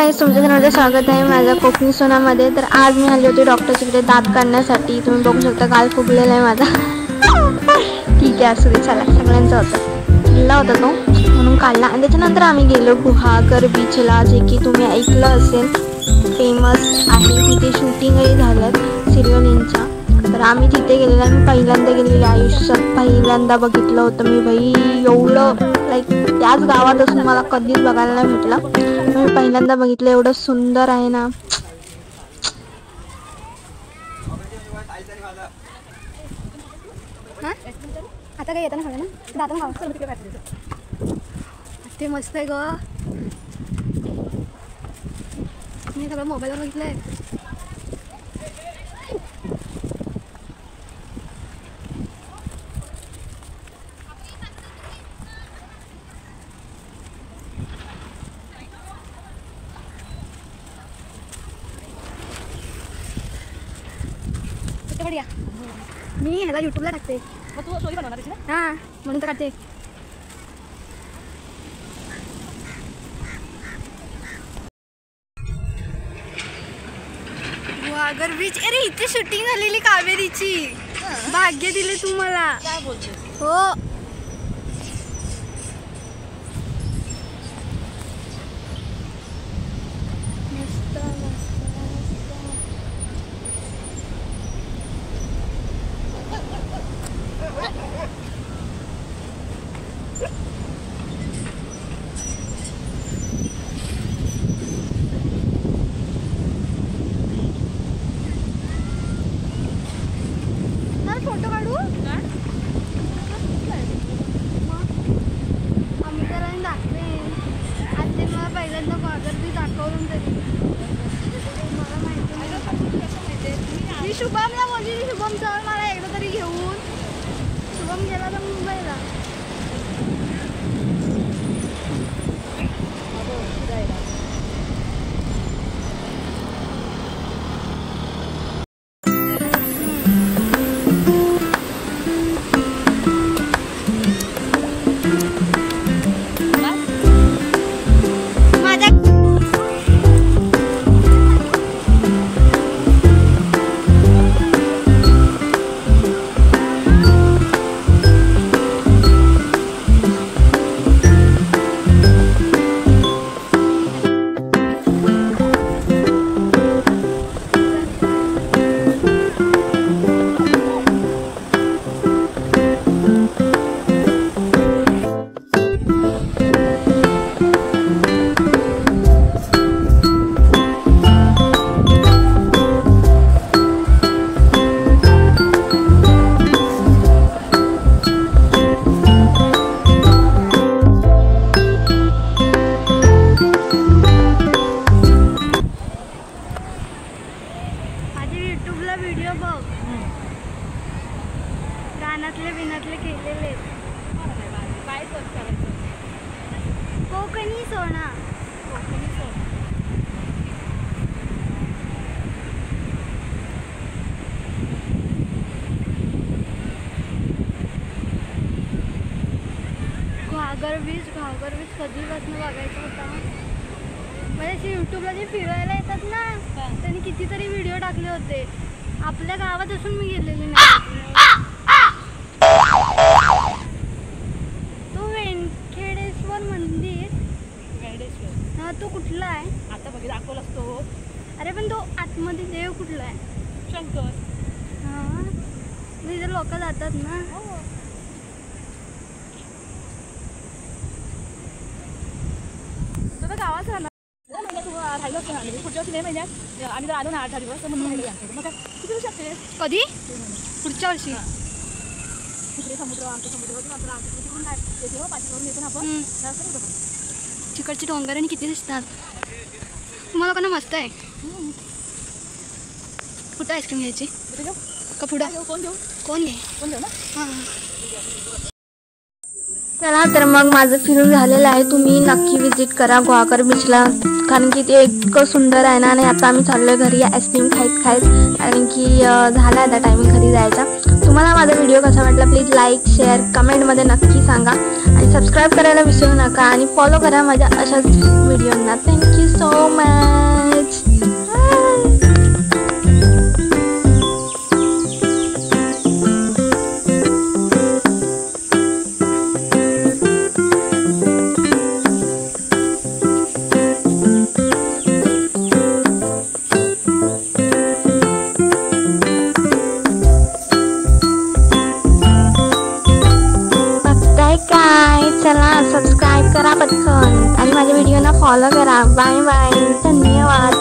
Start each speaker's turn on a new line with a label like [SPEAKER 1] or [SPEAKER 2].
[SPEAKER 1] Guys, तुमच्या चॅनलमध्ये स्वागत आहे माझ्या कोकणी सोनामध्ये। तर आज मी आली होती डॉक्टरकडे दात काढण्यासाठी। तुम्ही बघू शकता गाल फुगलेला आहे माझा। ठीक आहे, असू दे, चला, सगळ्यांचा होता गेला होता तो म्हणून काढला। आणि त्याच्यानंतर आम्ही गेलो गुहागर बीचला, जे की तुम्ही ऐकलं असेल, फेमस आहे। तिथे शूटिंगही झालं सिरियलींच्या। तर आम्ही तिथे गेलेलो, मी पहिल्यांदा गेलेले, आयुष्यात पहिल्यांदा बघितलं होतं मी भाई एवढं, लाईक त्याच गावात असून मला कधीच बघायला नाही भेटलं। मी पहिल्यांदा बघितलं, एवढं सुंदर आहे ना।
[SPEAKER 2] आता काय येतं ना ते मस्त आहे ग। मी सगळं मोबाईलवर बघितलंय। मी ह्याला यूट्यूबला टाकते। मग तू स्टोरी बनवणार आहेस ना? हां, म्हणून तर काढते। गुहागर बीच, अरे इथे शूटिंग झालेली कावेरीची। भाग्य दिले तू मला। काय बोलते? हो, फोटो काढू? अमिताला दाखवे आज ते मला पहिल्यांदा गुहागर बीच दाखवून तरी मला माहिती। मी शुभमला बोलली, शुभम चल मला एकदा तरी घेऊन। शुभम गेला तर मुंबईला। व्हिडिओ बघ, रानातले बिनातले केलेले। काय सर्च करायचं? कोकणी सोना। कोकणी सोना। गुहागर बीच कधीपासून बघायचं होता। म्हणजे यूट्यूबला जे फिरायला येतात ना, त्यांनी कितीतरी व्हिडिओ टाकले होते। आपल्या गावात असून मी गेलेली नाही। तो वेंखेडेश्वर मंदिर, हा तो कुठला आहे? आता बघ दाखवलास तो। अरे पण तो आतमध्ये देव कुठला आहे? शंकर। हा, तिथे लोक जातात ना। तुझं गावात राहणार राहिलं असतं ना, पुढच्या वर्षी 9 महिन्यात आम्ही जर आलो ना 8-10 दिवस, तर मग मग काय किती येऊ शकते? कधी? पुढच्या वर्षी तिकडे समुद्र, आमच्या समुद्रातून आपलं तिकडून येतो, पाठीवरून येतो ना आपण। तिकडचे डोंगर आणि किती दिसतात तुम्हाला? का ना मस्त आहे। कुठं आईस्क्रीम घ्यायची का पुढं? कोण घेऊ? कोण घेऊ ना? हां,
[SPEAKER 1] चला, तर मग माझं फिरून झालेलं आहे। तुम्ही नक्की विजिट करा गुहागर बीचला, कारण की ते इतकं सुंदर आहे ना। आणि आता आम्ही चाललोय घरी आईस्क्रीम खायत, कारण की झाला आता टायमिंग घरी जायचा। तुम्हाला माझा व्हिडिओ कसा वाटला प्लीज लाईक, शेअर, कमेंटमध्ये नक्की सांगा। आणि सबस्क्राईब करायला विसरू नका आणि फॉलो करा माझ्या अशाच व्हिडिओंना। Thank you so much. चला सबस्क्राईब करा पटकन आणि माझ्या व्हिडिओना फॉलो करा. बाय बाय, धन्यवाद.